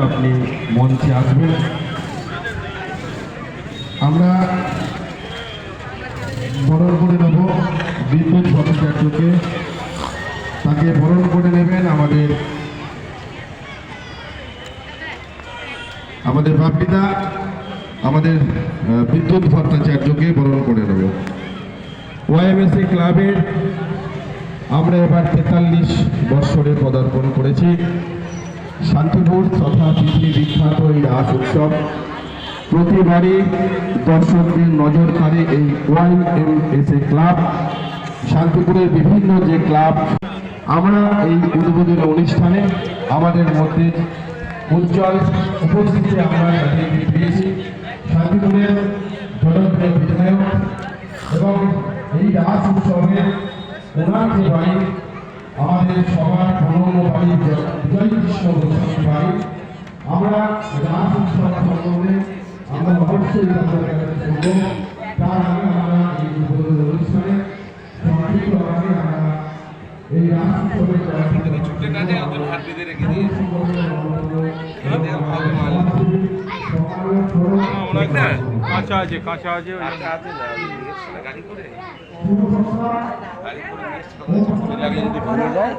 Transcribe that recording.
আপনি মঞ্চে আসবেন। আমরা বরণ করে নেব বিদ্যুৎ ভট্টাচার্যকে, তাকে বরণ করে নেবেন আমাদের বাপিদা, আমাদের বিদ্যুৎ ভট্টাচার্যকে বরণ করে নেব। ওয়াইএমএসএ ক্লাবের আমরা এবার 43 বৎসরে পদার্পণ করেছি। শান্তিপুর তথা পৃথিবী বিখ্যাত এই রাস উৎসব প্রতিবারই দর্শকদের নজর কাড়ে এই ওয়াইএমএসএ ক্লাব। শান্তিপুরের বিভিন্ন যে ক্লাব, আমরা এই উদ্বোধনী অনুষ্ঠানে আমাদের মধ্যে উজ্জ্বল উপস্থিতি আমরা পেয়েছি শান্তিপুরের জনপ্রিয় বিধায়ক এবং এই রাস উৎসবের ওনার যে বাড়ি, আমাদের সবার অনন্য বাড়ি বিজয় কৃষ্ণ গোস্বামী বাড়ি। আমরা রাস উৎসব সম্বন্ধে আমরা অবশ্যই তাদের কাছে শুনব। তার আগে আমরা এই উদ্বোধনী অনুষ্ঠানে সংক্ষিপ্তভাবে আমরা এই রাস উৎসবের কাঁচা আছে গাড়ি করে যদি ভেঙে যায়